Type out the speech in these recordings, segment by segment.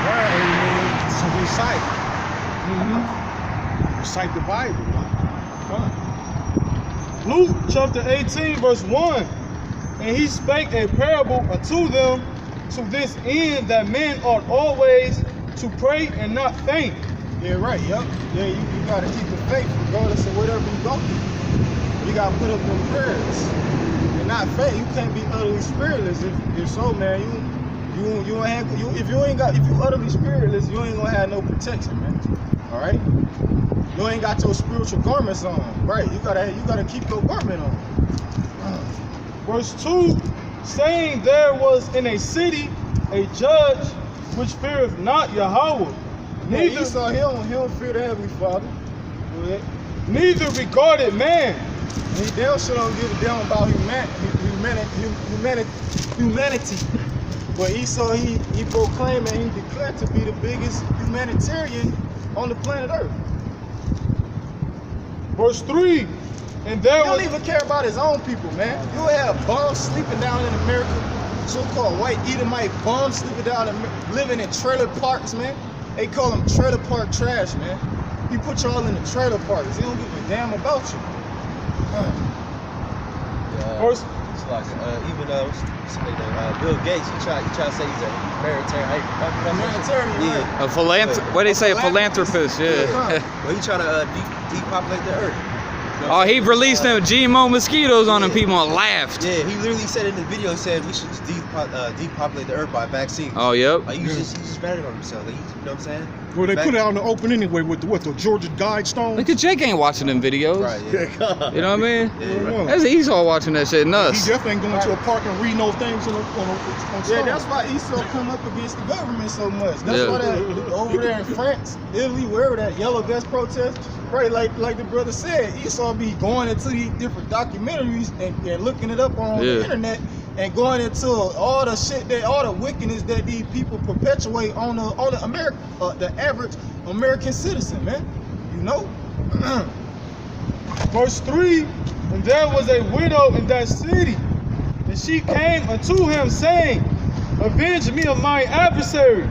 around and to recite. Recite the Bible. Luke chapter 18, verse 1. And he spake a parable unto them to this end, that men ought always to pray and not faint. Yeah, right, yep. Yeah, you gotta keep the faith regardless of whatever you go through. You gotta put up them prayers. And not faint. You can't be utterly spiritless. If so, man, if you utterly spiritless, you ain't gonna have no protection, man. Alright? You ain't got your spiritual garments on. Right, you gotta keep your garment on. Verse 2, saying there was in a city a judge which feareth not Yahweh. Neither Esau, he don't fear the Heavenly Father. Neither regarded man. He damn sure don't give a damn about humanity. But Esau, he proclaimed and he declared to be the biggest humanitarian on the planet Earth. Verse 3, and there he don't even care about his own people, man. You have bums sleeping down in America, so-called white Edomite bums sleeping down, living in trailer parks, man. They call them trailer park trash, man. He put y'all in the trailer parks. He don't give a damn about you. First, it's like even Bill Gates, he try to say he's a humanitarian. Humanitarian, yeah. What do they say? A philanthropist, yeah. Well, he trying to depopulate the earth. Oh, he released them GMO mosquitoes on them people and laughed. Yeah, he literally said in the video, he said we should depopulate the earth by vaccines. Oh, yep. Like, he just betting on himself. Like, you know what I'm saying? Well, they put it out in the open anyway with the Georgia Guidestones. Look at Jake ain't watching them videos. Right, yeah. You know what I mean? Yeah, right. That's Esau watching that shit, nuts. He definitely ain't going to a park and reading those things on yeah, that's why Esau come up against the government so much. That's why that over there in France, Italy, wherever that yellow vest protest, right? Like the brother said, Esau be going into these different documentaries and looking it up on the internet and going into all the shit all the wickedness that these people perpetuate on the average American citizen, man. You know. Verse 3, and there was a widow in that city, and she came unto him, saying, avenge me of my adversary.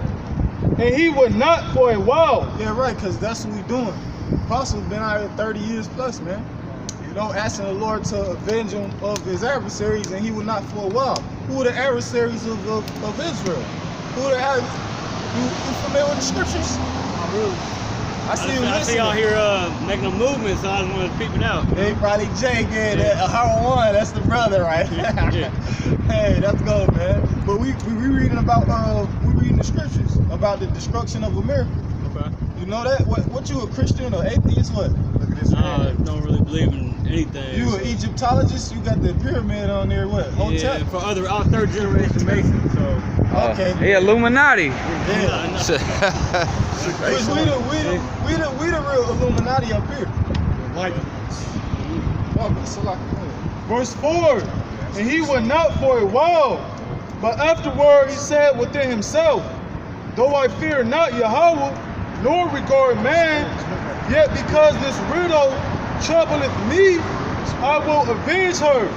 And he would not for a while. Yeah, right, because that's what we doing. Apostle's been out here 30 years plus, man. You know, asking the Lord to avenge him of his adversaries, and he would not for a while. Who are the adversaries of Israel? Who are the you familiar with the scriptures? Not really. I see y'all here making a movement, so I just wanted to peep it out. Hey, probably Jake, one. That's the brother, right? Hey, that's good, man. But we reading about we reading the scriptures about the destruction of America. Okay. You know that? What you a Christian or atheist? What? Look at this. I don't really believe in anything. You an Egyptologist? You got the pyramid on there. What? Hotel? Yeah, for other third generation Masons. So. Okay. Hey, Illuminati. Yeah. We the real Illuminati up here. Like. Verse 4, and he would not for a while, but afterward he said within himself, though I fear not Yahweh, nor regard man, yet because this widow troubleth me, I will avenge her.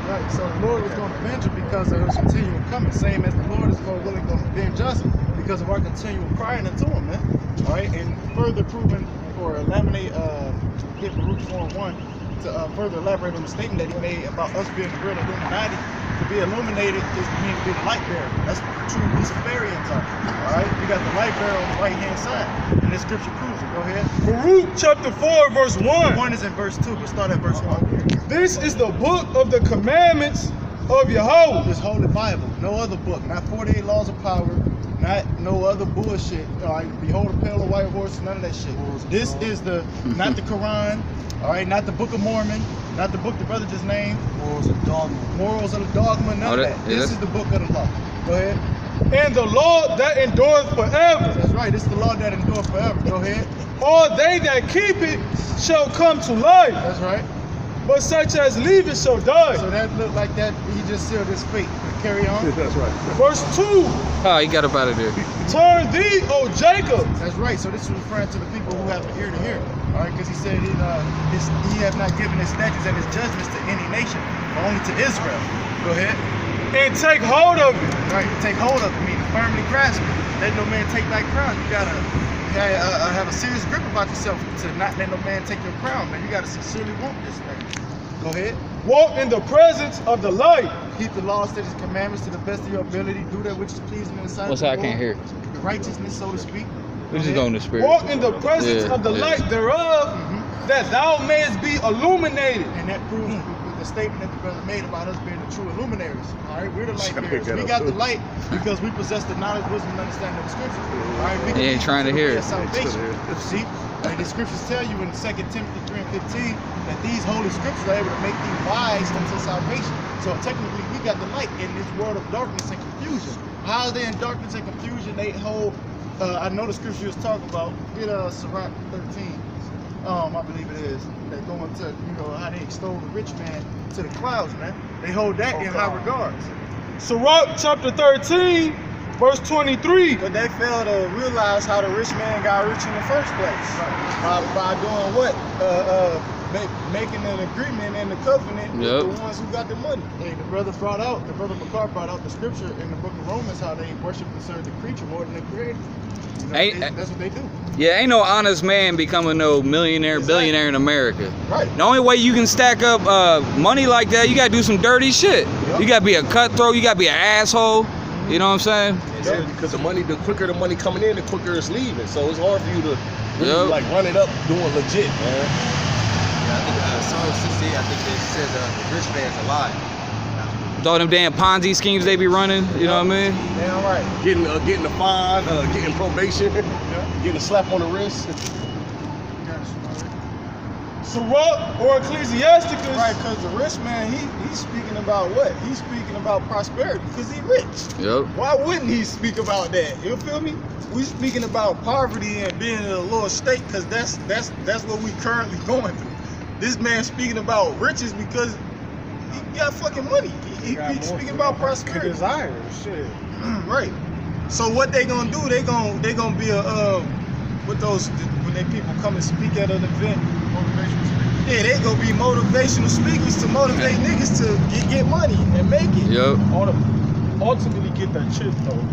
Right, so the Lord was going to avenge her because of her continual coming, same as the Lord is really going to avenge us because of our continual crying unto him, man. All right, and further proven or eliminate, Hebrews 4:1 to further elaborate on the statement that he made about us being the real Illuminati. To be illuminated is to mean to be the light bearer. That's what the true Luciferians are. All right, you got the light bearer on the right hand side, and this scripture proves it. Go ahead. Baruch chapter 4, verse 1. One is in verse 2, but start at verse 1. This is the book of the commandments of Yahweh. This holy Bible, no other book, not 48 laws of power, not no other bullshit. All right, behold a pale of white horse, none of that shit. This is not the Quran, all right, not the Book of Mormon, not the book the brother just named. Morals of dogma. Morals of the dogma, none of that. This is the book of the law. Go ahead. And the law that endureth forever. That's right, this is the law that endureth forever. Go ahead. All they that keep it shall come to life. That's right. But such as leave it shall die. So that looked like that he just sealed his fate. Carry on. That's right. Verse 2. Oh, he got up out of there. Turn thee, O Jacob. That's right. So this is referring to the people who have an ear to hear. All right, because he said he has not given his statutes and his judgments to any nation, but only to Israel. Go ahead. And take hold of it. Right. Take hold of it, meaning firmly grasp it. let no man take thy crown. You gotta have a serious grip about yourself to not let no man take your crown, man. You gotta sincerely want this thing. Go ahead. Walk in the presence of the light. Keep the law, statutes, commandments to the best of your ability. Do that which is pleasing in the sight What's of that? the I can't Lord. hear. Righteousness, so to speak. We just go in the spirit. Walk in the presence Yeah, of the yeah. light thereof, that thou mayest be illuminated. And that proves with the statement that the brother made about us being the true illuminaries. All right, we're the light bearers. We got the light because we possess the knowledge, wisdom, and understanding of the scriptures. All right, we He ain't trying to hear it. Salvation. See, the scriptures tell you in 2 Timothy 3 and 15 that these holy scriptures are able to make thee wise unto salvation. So technically, we got the light in this world of darkness and confusion. How are they in darkness and confusion? They hold. I know the scripture you was talking about. Get Sirach 13. I believe it is. They go into, how they extol the rich man to the clouds, man. They hold that in high regards. Sirach chapter 13, verse 23. But they fail to realize how the rich man got rich in the first place. By doing what? Making an agreement and the covenant with the ones who got the money. Hey, the brother McCart brought out the scripture in the book of Romans how they worship and serve the creature more than the creator. That's what they do. Yeah, ain't no honest man becoming no millionaire, billionaire in America. Right. The only way you can stack up money like that, you gotta do some dirty shit. Yep. You gotta be a cutthroat, you gotta be an asshole. You know what I'm saying? Yeah, because the quicker the money coming in, the quicker it's leaving. So it's hard for you to really like run it up doing legit, man. Yeah, I think Psalm 68, I think it says the rich man's alive. With all them damn Ponzi schemes they be running, you know what I mean? Damn right. Getting a fine, getting probation, getting a slap on the wrist. Sirach or Ecclesiasticus. Right, because the rich man, he's speaking about what? He's speaking about prosperity because he's rich. Yep. Why wouldn't he speak about that? You feel me? We speaking about poverty and being in a lower state because that's what we currently going through. This man speaking about riches because he got fucking money. He speaking about prosperity. Desire, shit. Right. So what they gonna do? They gonna be a with those when they people come and speak at an event. Motivational speakers. Yeah, they gonna be motivational speakers to motivate niggas to get money and make it. Yep. Ultimately get that shit though.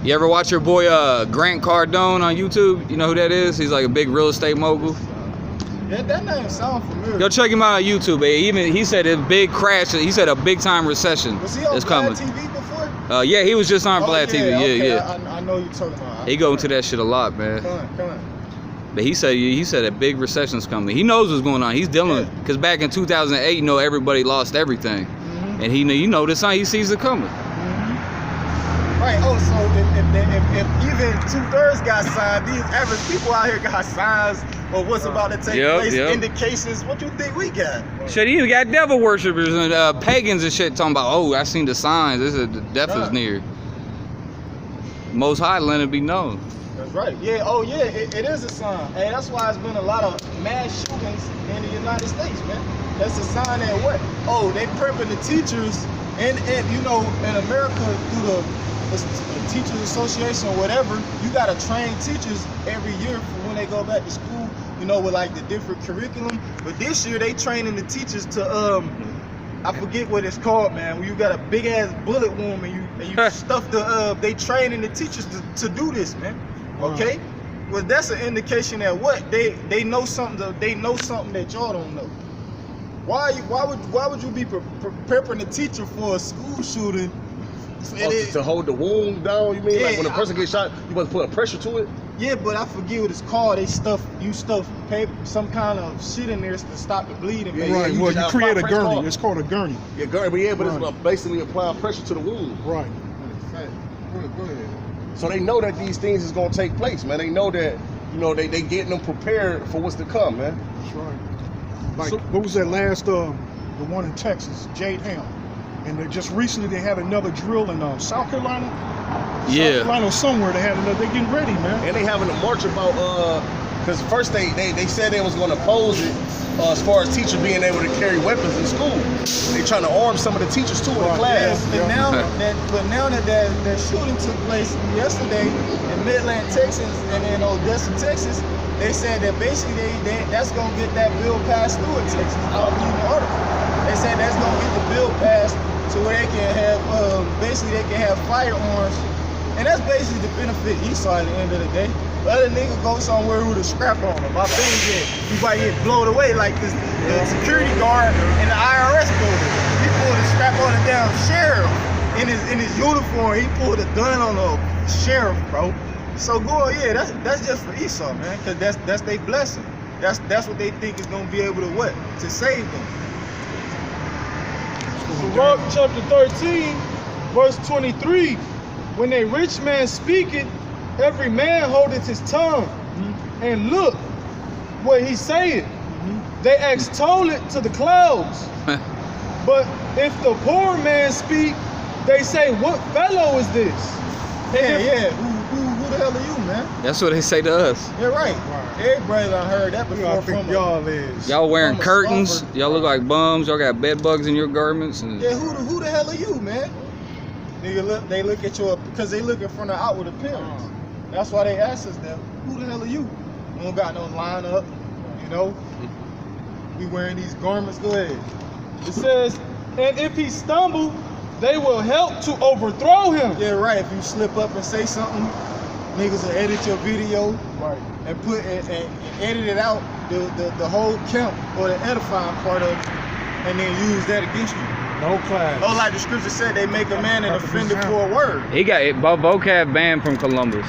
You ever watch your boy Grant Cardone on YouTube? You know who that is? He's like a big real estate mogul. Yeah, that name sound familiar. Yo, check him out on YouTube. He said a big crash. He said a big time recession Was he on is Vlad coming. TV before? Yeah, he was just on Vlad TV. Okay, Yeah. I know you're talking about. He go into that shit a lot, man. Come on. But he said a big recession's coming. He knows what's going on. He's dealing because back in 2008, everybody lost everything, and he this sign he sees it coming. Right. Oh, so if even 2/3 got signed, these average people out here got signs of what's about to take place, indications. What you think we got? Shit, you even got devil worshippers and pagans and shit talking about, oh, I seen the signs. The death is near. Most High let it be known. That's right. Yeah. Oh, yeah. It is a sign. Hey, that's why it's been a lot of mass shootings in the United States, man. That's a sign that what? Oh, they prepping the teachers, and in America through the Teachers Association or whatever, you gotta train teachers every year for when they go back to school. With like the different curriculum. But this year they training the teachers to I forget what it's called, man. When you got a big ass bullet wound and you stuff the they training the teachers to do this, man. Okay? Well, that's an indication that what they know something. They know something that y'all don't know. Why would you be preparing the teacher for a school shooting? To hold the wound down, you mean? Like when a person gets shot, you must put pressure to it? Yeah, but I forget what it's called. You stuff paper, some kind of shit in there to stop the bleeding. Yeah, Right, you well, you create a gurney. off. It's called a gurney. Yeah, gurney, but it's basically applying pressure to the wound. Right. Go ahead. So they know that these things is gonna take place, man. They know that, they getting them prepared for what's to come, man. That's right. Like, what was that last, the one in Texas, Jade Ham? And just recently they had another drill in South Carolina. Yeah. South Carolina or somewhere they had another. They're getting ready, man. And they having a march about, because first they said they was gonna oppose it as far as teachers being able to carry weapons in school. They trying to arm some of the teachers too in the class. But now that shooting took place yesterday in Midland, Texas, and in Odessa, Texas, they said that basically that's gonna get that bill passed through in Texas. I don't believe the article. They said that's gonna get the bill passed to where they can have basically they can have firearms And that's basically the benefit Esau at the end of the day. The other nigga go somewhere with a scrap on him. My thing is, he might get blown away like this. The security guard in the IRS building. He pulled a strap on the damn sheriff in his uniform. He pulled a gun on the sheriff, bro. So that's just for Esau, man, cause that's their blessing. That's what they think is gonna be able to what? To save them. Sirach chapter 13, verse 23. When a rich man speaketh, every man holdeth his tongue, and look what he saith. They extol it to the clouds. But if the poor man speak, they say, what fellow is this? Yeah. Who the hell are you, man? That's what they say to us. Yeah, right. Everybody done heard that Who before. y'all think y'all is? Y'all wearing I'm a curtains. scoffer. Y'all look like bums. Y'all got bed bugs in your garments. And Yeah, who the hell are you, man? Nigga, they look at you because they looking from the outward appearance. That's why they ask us that. Who the hell are you? We don't got no line up, you know. We wearing these garments. Go ahead. It says, and if he stumble, they will help to overthrow him. Yeah, right. If you slip up and say something, niggas will edit your video, Right. and put and edit it out, the whole camp or the edifying part of it, and then use that against you. No class. Oh, like the scripture said, they make a man an offender for a word. he got it. Vocab banned from Columbus.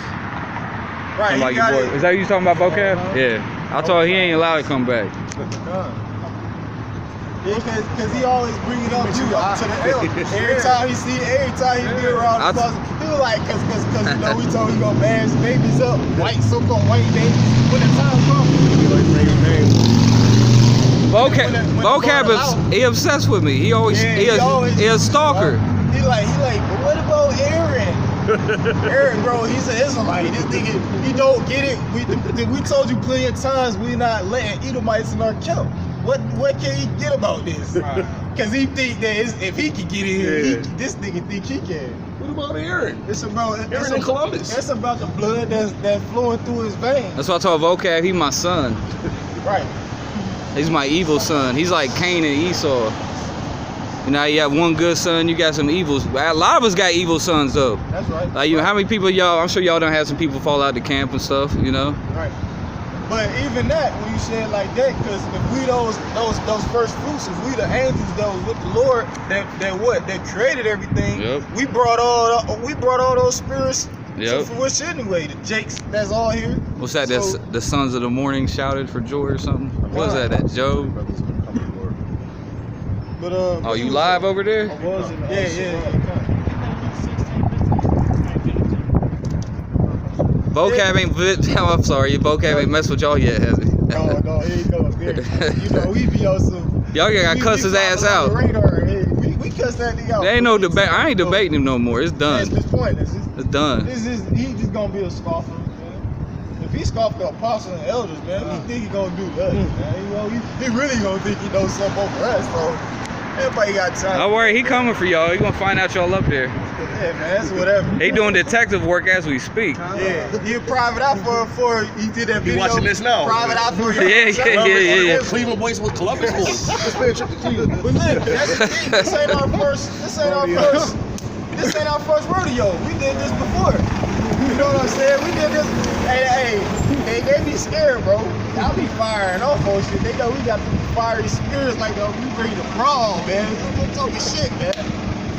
Right, Like he your got boy. it. Is that you talking about vocab? Yeah. I told he ain't allowed to come back. Yeah, cause he always bring it up to the elders. Every time he be around the bus, he was like, cause you know we told him he gonna bash babies up, white so-called white babies. When the time comes, he always bring a baby. Vocab is he obsessed with me. He always he a stalker. He like, but what about Aaron? Aaron, bro, he's an Israelite. This nigga, he don't get it. We told you plenty of times we not letting Edomites in our camp. What can he get about this? Cause he think that if he can get in here, this nigga think he can. What about Aaron? It's about Aaron in Columbus. It's about the blood that's flowing through his veins. That's why I told Vocab he my son. Right. He's my evil son. He's like Cain and Esau. You know, you have one good son, you got some evils. A lot of us got evil sons though. That's right. Like you, how many people y'all? I'm sure y'all done had some people fall out the camp and stuff. You know. Right. But even that, when you say it like that, because if we those first fruits, if we the angels that was with the Lord, that created everything, we brought all those spirits to fruition anyway. The Jakes that's all here. What's that? So, The sons of the morning shouted for joy or something. What was that? That Job? But Oh, you live over there? Yeah. Vocab ain't. I'm sorry, Vocab ain't messed with y'all yet, has it? No, he goes there. You know, we be on some. Y'all got cuss his ass out. Radar. Hey, we cuss that nigga out. There ain't no debate. I ain't debating him no more. It's done. That's his point. It's done. He just gonna be a scoffer, man. If he scoffed the apostles and elders, man, what do you think he gonna do to us, man? You know, he really gonna think he knows something over us, so. Everybody got time. Don't worry, he coming for y'all. He gonna find out y'all up there. Yeah, man, that's whatever. He doing detective work as we speak. Yeah, he a private eye for he did that video. You watching this now? Private eye for Yeah. Cleveland boys with Columbus boys. Let's play a trip to Cleveland. But look, that's the thing. This ain't our first rodeo. We did this before. You know what I'm saying? We did this. Hey, they be scared, bro. Y'all be firing off on shit. They know we got the fiery spirits like we ready to brawl, man. We're talking shit, man.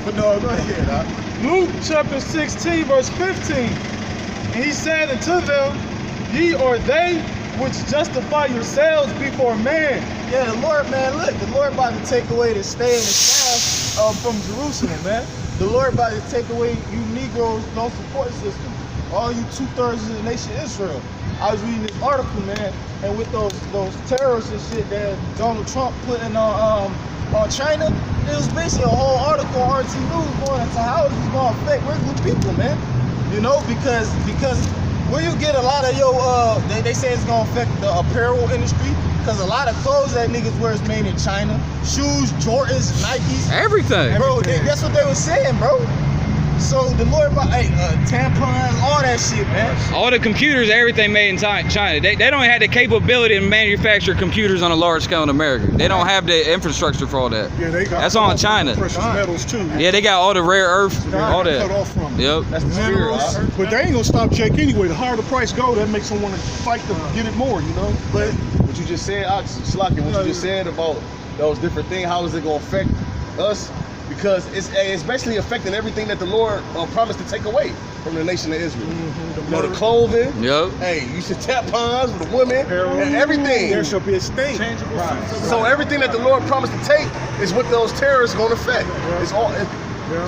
But no, go ahead, huh? Luke chapter 16, verse 15. And he said unto them, ye are they which justify yourselves before man. Yeah, the Lord, man, look, the Lord about to take away the stay and the staff from Jerusalem, man. The Lord about to take away you Negroes, no support system. All you 2/3 of the nation Israel. I was reading this article, man, and with those terrorists and shit that Donald Trump putting on China, it was basically a whole article on RT News going into how it's going to affect regular people, man. You know, because where you get a lot of your they say it's gonna affect the apparel industry, because a lot of clothes that niggas wear is made in China. Shoes, Jordans, Nikes, Everything. bro. That's what they were saying, bro. So the Lord bought tampons, all that shit, man. All the computers, everything made in China. They don't have the capability to manufacture computers on a large scale in America. They don't have the infrastructure for all that. Yeah, they got That's on China. precious metals too. Yeah, they got all the rare earth, all Cut that. off from it. Yep. That's the spirit. But they ain't gonna stop Jake anyway. The higher the price go, that makes them want to fight to get it more, you know. But what you just said, Slockin, what you just said about those different things, how is it gonna affect us? Because it's basically affecting everything that the Lord promised to take away from the nation of Israel. You know, the clothing. Yep. Hey, you should tampons for the women and everything. There shall be a stain. So everything that the Lord promised to take is what those terrorists gonna affect. It's all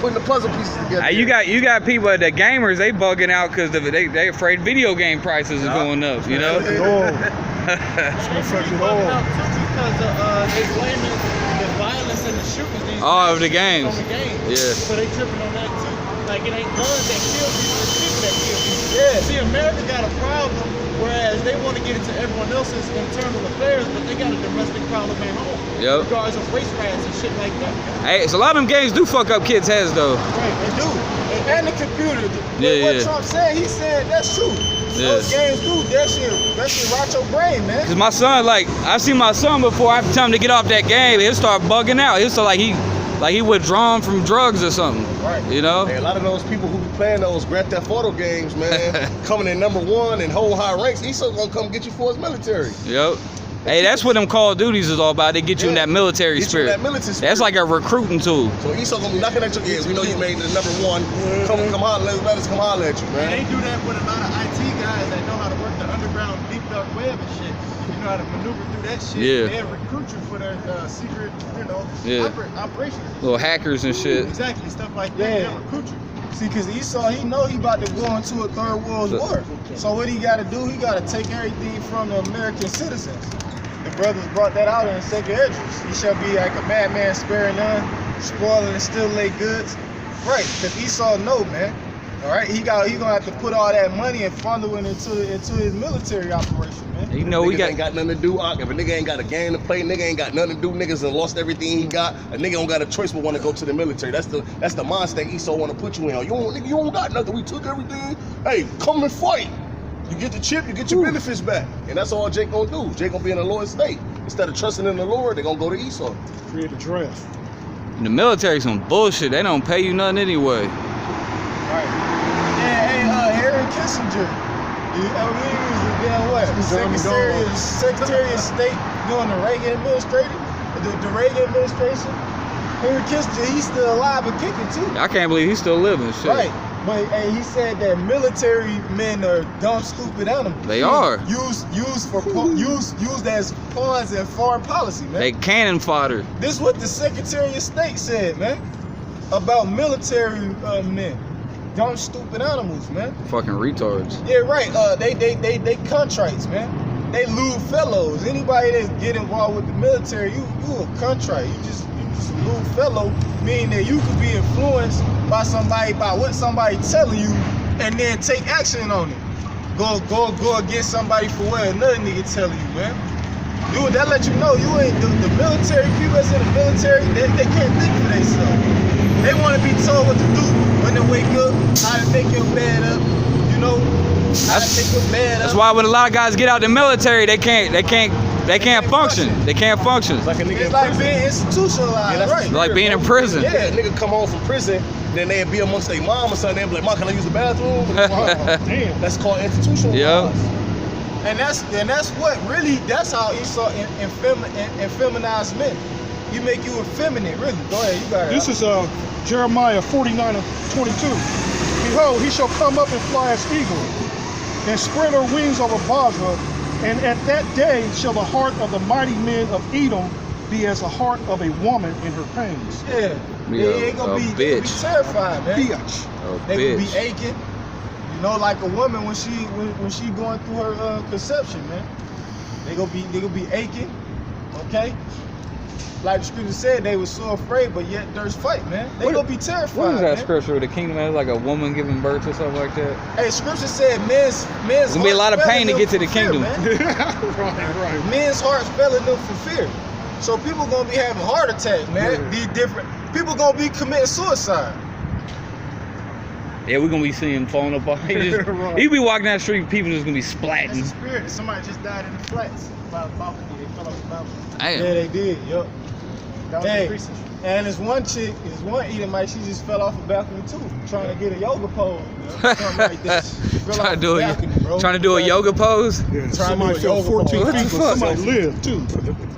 putting the puzzle pieces together. Hey, you got people, the gamers, they bugging out because they afraid video game prices is going up. You know. It's gonna affect it all. Because they blaming the violence and the shootings. Oh, of the games. On the games. Yeah. So they tripping on that too. Like it ain't guns that kill people, it's people that kill people. Yeah. See, America got a problem, whereas they want to get into everyone else's internal affairs, but they got a domestic problem at home. Yep. Regardless of race riots and shit like that. Hey, so a lot of them games do fuck up kids' heads though. Right, they do. And the computer. Yeah, what Trump said, he said that's true. Those games do that shit rot your brain, man. Cause my son, like, I see my son before I tell him to get off that game, he'll start bugging out. He'll start like he withdrawn from drugs or something. Right. You know? Hey, a lot of those people who be playing those Grand Theft Auto games, man, coming in #1 and hold high ranks, he's still gonna come get you for his military. Yep. Hey, that's what them Call of Duties is all about. They get you in that military Get you in spirit. that military spirit. That's like a recruiting tool. So Esau gonna be knocking at your ears. We know you made the #1. Come holler, let us come holler at you, And man. they do that with a lot of IT guys that know how to work the underground deep dark web and shit. You know how to maneuver through that shit. Yeah. They'll recruit you for their secret, operations. Little hackers and shit. Exactly, stuff like that. Yeah. They'll recruit you. See, because Esau, he know he about to go into a third world war. So what he got to do, he got to take everything from the American citizens. The brothers brought that out in 2nd Esdras. He shall be like a madman, sparing none, spoiling and still lay goods. Right, because Esau know, man. All right, he gonna have to put all that money and funnel it into his military operation, man. You know, we ain't got nothing to do. If a nigga ain't got a game to play, nigga ain't got nothing to do. Niggas done lost everything he got. A nigga don't got a choice but want to go to the military. That's the mind state Esau want to put you in. You don't got nothing. We took everything. Hey, come and fight. You get the chip, you get your benefits back. And that's all Jake gonna do. Jake gonna be in a loyal state. Instead of trusting in the Lord, they gonna go to Esau. Create a draft. The military some bullshit. They don't pay you nothing anyway. Right. Yeah, hey, Henry Kissinger. He was again what? Secretary of State during the Reagan administration. The Reagan administration. Henry Kissinger, he's still alive and kicking too. I can't believe he's still living. Shit. Right. But hey, he said that military men are dumb, stupid animals. They are. Used as pawns in foreign policy, man. They cannon fodder. This is what the Secretary of State said, man, about military men. Dumb, stupid animals, man. Fucking retards. Yeah, right. They contrites, man. They lewd fellows. Anybody that get involved with the military, you a contrite. You just a lewd fellow, meaning that you could be influenced by what somebody telling you, and then take action on it. Go against somebody for what another nigga telling you, man. That let you know you ain't the military people that's in the military. They can't think for themselves. They want to be told what to do when they wake up, how to make your bed up, you know, how to make your bed up. That's why when a lot of guys get out the military, they can't function. They can't function. Like a nigga It's like being institutionalized, right? Like being in prison. Yeah, nigga come home from prison, then they'd be amongst their mom or something. They'd be like, "Mom, can I use the bathroom?" Damn, that's called institutionalized. Yeah. And that's what really, that's how Esau effeminize men. He make you effeminate, really. Go ahead, you got it. This is Jeremiah 49:22. Behold, he shall come up and fly as eagle, and spread her wings over Basra, and at that day shall the heart of the mighty men of Edom be as the heart of a woman in her pains. Yeah. They ain't gonna be terrified, man. Bitch. They gonna be aching. You know, like a woman when she going through her conception, man. They gonna be aching, okay? Like the scripture said, they were so afraid, but yet there's fight, man. They gonna be terrified. What is that man. scripture? The kingdom is like a woman giving birth or something like that. Hey, scripture said men's There's gonna be a lot of pain to get to the kingdom. Right. Men's hearts failing them for fear. So people gonna be having heart attacks, man. Yeah. These different people gonna be committing suicide. Yeah, we're gonna be seeing falling apart. Right. You be walking down the street, people just gonna be That's a splatting. spirit. Somebody just died in the flats by a balcony. They fell off the balcony. Yeah, Damn. they did. Yup. That was Hey, the precinct. and there's one chick, there's one Edomite, she just fell off a balcony too, trying to get a yoga pose. Something like that. She fell Trying off to do the a balcony, bro. trying to do a yoga pose. Yeah, Trying somebody to do a fell yoga 14 pose. What the feet, but fuck? somebody lived too.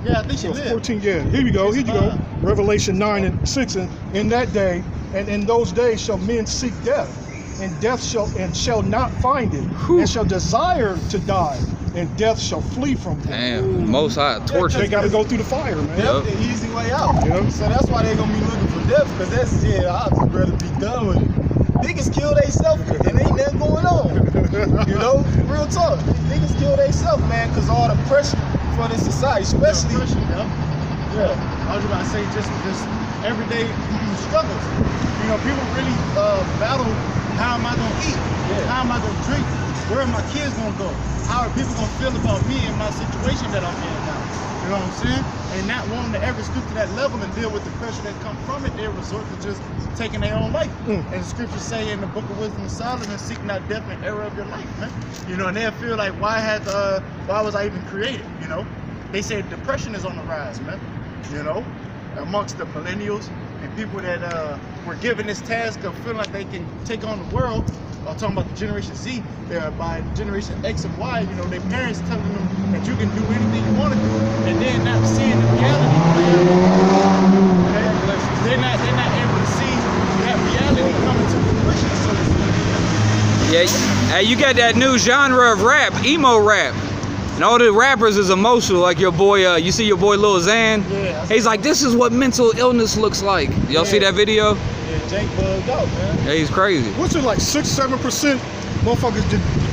Yeah, I think she So lived. 14, yeah. Here we go. Here you go. Revelation 9 and 6. And in that day, and in those days shall men seek death, and death shall not find it, and shall desire to die, and death shall flee from them. Damn, Most High torture. They got to go through the fire, man. Death the easy way out. Yep. So that's why they gonna be looking for death, because that's, I'd just rather be done with it. Niggas kill theyself and ain't nothing going on. You know? Real talk. Niggas kill theyself, man, because all the pressure for this society, especially. Yeah. I was about to say just everyday struggles. You know, people really battle. How am I gonna eat? How am I gonna drink? Where are my kids gonna go? How are people gonna feel about me and my situation that I'm in now? You know what I'm saying? And not wanting to ever stoop to that level and deal with the pressure that come from it, they resort to just taking their own life. And the scriptures say in the book of Wisdom of Solomon, seek not death and error of your life, man. You know, and they'll feel like, why was I even created? You know, they say depression is on the rise, man. You know, amongst the millennials and people that were given this task of feeling like they can take on the world. I'm talking about the Generation Z, by Generation X and Y, you know, their parents telling them that you can do anything you want to do, and then not seeing the reality. Okay? They're not able to see that reality coming to fruition, so to speak. Yeah, hey, you got that new genre of rap, emo rap. And all the rappers is emotional, like your boy, you see your boy Lil Xan? Yeah. He's like, this is what mental illness looks like. Y'all see that video? Yeah, Jake bugged out, man. Yeah, he's crazy. What's it like 6-7% motherfuckers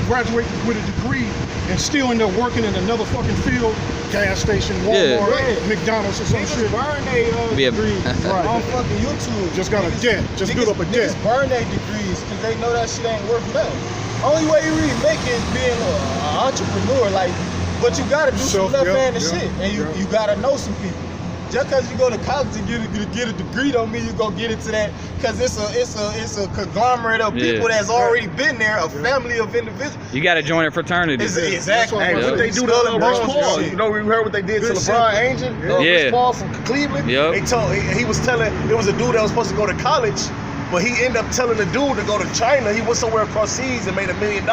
graduate with a degree and still end up working in another fucking field, gas station, Walmart, Yeah. McDonald's or some Niggas shit. burn their Yeah. degrees Right. on fucking YouTube. Just got a debt. Just build up a debt. Niggas burn their degrees because they know that shit ain't worth nothing. Only way you really make it is being an entrepreneur, like, but you gotta do some left-handed shit, and you gotta know some people. Just because you go to college to get a degree don't mean you go get into that, because it's a conglomerate of people that's already been there, a family of individuals. You got to join a fraternity. Exactly. Hey, what they do to Rich Paul? You know, we heard what they did to LeBron Angel? Rich Paul from Cleveland? Yep. He was telling, it was a dude that was supposed to go to college, but he ended up telling the dude to go to China. He went somewhere across seas and made $1 million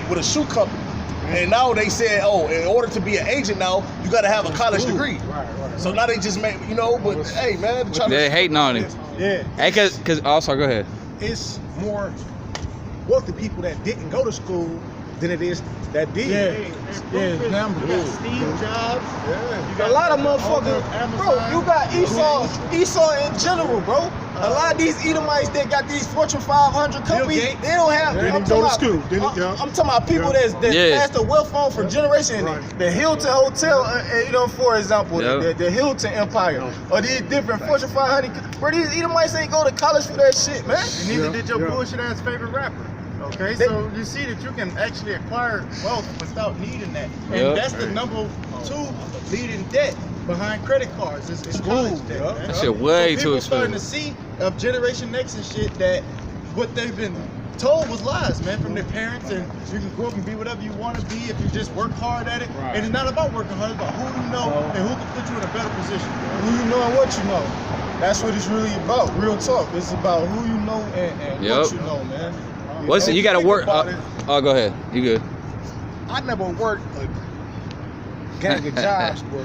with a shoe company. And now they said, oh, in order to be an agent now, you got to have a college degree. Right. So now they just make, you know, but hey, man. They're hating on it. Yeah. Hey, cause also, go ahead. It's more wealthy people that didn't go to school than it is that did. Yeah, numbers. You got Steve Jobs. A lot of motherfuckers, bro. You got Esau in general, bro. A lot of these Edomites that got these Fortune 500 companies, they don't have. They didn't go to school. I'm talking about people that's passed the wealth on for generations. The Hilton Hotel, you know, for example, the Hilton Empire, or these different Fortune 500. Bro, these Edomites ain't go to college for that shit, man. And neither did your bullshit ass favorite rapper. Okay, so you see that you can actually acquire wealth without needing that. And that's the number 2 leading debt behind credit cards. It's college debt, man. That shit way so too people starting to expensive. see of Generation X and shit that what they've been told was lies, man, from their parents, and you can grow up and be whatever you want to be if you just work hard at it. And it's not about working hard, it's about who you know and who can put you in a better position. Who you know and what you know. That's what it's really about. Real talk. It's about who you know and what you know, man. What's it? You got to work. Oh, go ahead. You good? I never worked a gang of jobs, but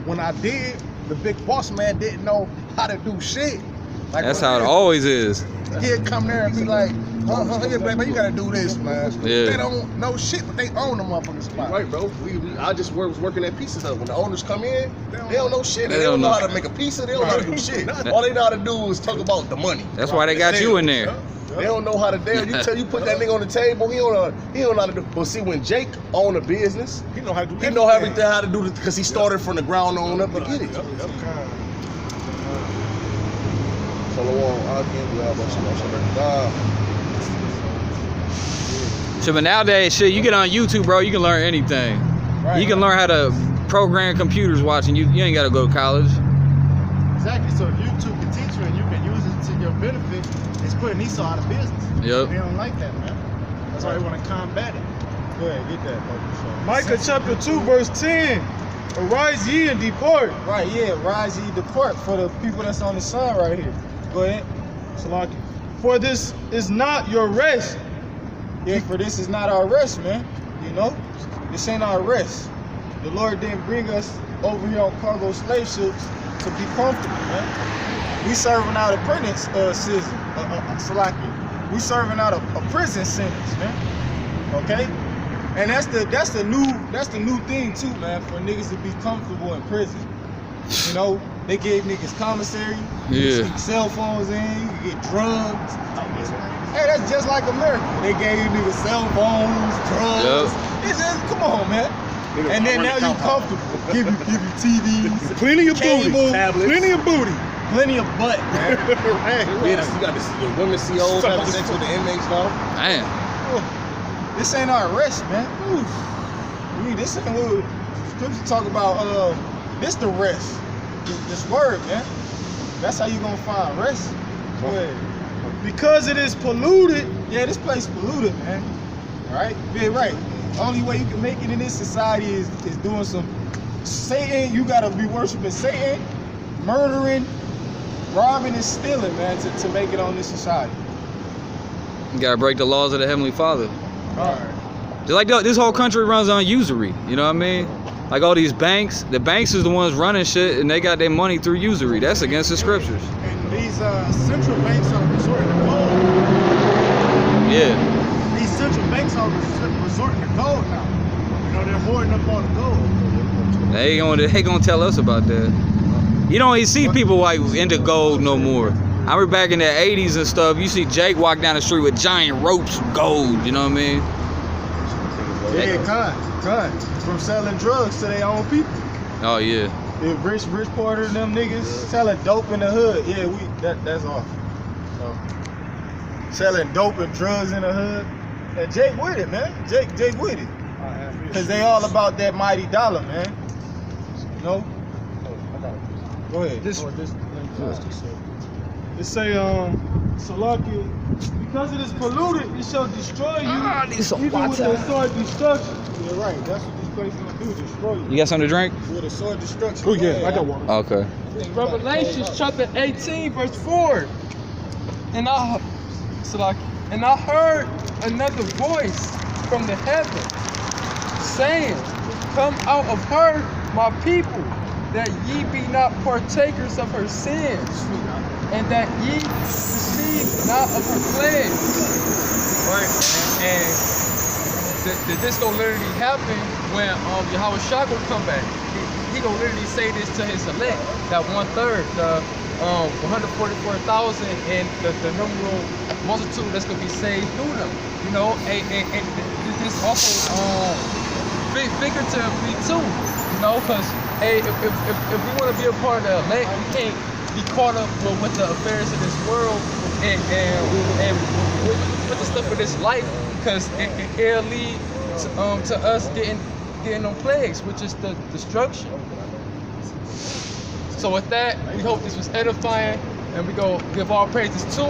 when I did, the big boss man didn't know how to do shit. Like, That's how it always is. He'd come there and be like, yeah, man, you gotta do this, man. Yeah. They don't know shit, but they own the motherfucking spot. Right, bro. I just was working at Pizza Hut. When the owners come in, they don't know shit. They don't know how to make a pizza. They don't know how to do shit. All they know how to do is talk about the money. That's why they got you in there. They don't know how to damn. You put that nigga on the table. He don't know how to do. But see, when Jake owned a business, He know how to do he know everything how to do it because he started from the ground on up to get it. So, but nowadays, shit, you get on YouTube, bro, you can learn anything. You can learn how to program computers watching you. You ain't got to go to college. Exactly. So if YouTube can teach you and you can use it to your benefit, it's putting Esau out of business. Yep. They don't like that, man. That's why they want to combat it. Go ahead, get that, Michael. Micah chapter 2, verse 10. Arise ye and depart. Right, yeah, rise ye depart for the people that's on the sign right here. Go ahead. Salaki. For this is not your rest. Yeah, for this is not our rest, man. You know? This ain't our rest. The Lord didn't bring us over here on cargo slave ships to be comfortable, man. We serving out a prison Salaki. We serving out a prison sentence, man. Okay? And that's the new thing too, man, for niggas to be comfortable in prison. You know, they gave niggas commissary, you can cell phones in, you can get drugs. Hey, that's just like America. They gave niggas cell phones, drugs. It's just, come on, man. And then now you comfortable. Give you TVs, Plenty of booty. tablets. Plenty of booty. plenty of butt, man. Yeah, you got the women COs having sex with the inmates now. Damn. This ain't our rest, man. This ain't what scripture talk about. This the rest. This word, man. That's how you gonna find rest. Go ahead. Because it is polluted. Yeah, this place polluted, man. Right? Yeah, right. Only way you can make it in this society is doing some Satan. You gotta be worshiping Satan, murdering, robbing, and stealing, man, to make it on this society. You gotta break the laws of the Heavenly Father. Alright. Just like this whole country runs on usury. You know what I mean? Like all these banks, the banks is the ones running shit, and they got their money through usury. That's against the scriptures. And these central banks are resorting to gold. Yeah. These central banks are resorting to gold now. You know, they're hoarding up all the gold. They gonna tell us about that. You don't even see people like into gold no more. I remember back in the 80s and stuff, you see Jake walk down the street with giant ropes of gold, you know what I mean? Yeah, con. From selling drugs to their own people. Oh yeah. The rich Porter and them niggas selling dope in the hood. Yeah, that's awful. So, selling dope and drugs in the hood. And Jake with it, man. Jake with it. Cause they all about that mighty dollar, man. You know? Go ahead. It say, Salakia, because it is polluted, it shall destroy you, even with the sword destruction. Yeah, right. That's what this place gonna do, destroy you. You got something to drink? With a sword destruction. Oh yeah, I got one. Okay. Revelation chapter 18, verse 4. And I heard another voice from the heaven saying, come out of her, my people, that ye be not partakers of her sins, and that ye receive not of her plagues. Right, and this gonna literally happen when Yahweh Shah gonna come back. He gonna literally say this to his elect, that 1/3, the 144,000, and the numeral multitude that's gonna be saved through them. You know, and this also figuratively too. You know, because hey, if we want to be a part of the elect, we can't be caught up with the affairs of this world and with the stuff of this life, because it'll lead to us getting them plagues, which is the destruction. So with that, we hope this was edifying, and we go give all praises to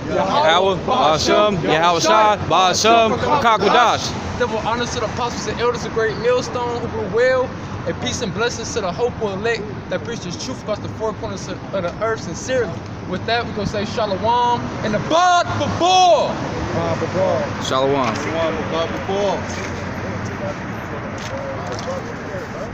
Yahweh, Ba'ashem, Yahweh Shah, Ba'ashem, Kakwadash. Double honors to the apostles and elders of Great Millstone who grew well, and peace and blessings to the hopeful elect that preaches truth across the four corners of the earth sincerely. With that, we're going to say Shalom and the Bad Babor. Shalom. Shalom, Baba Paul.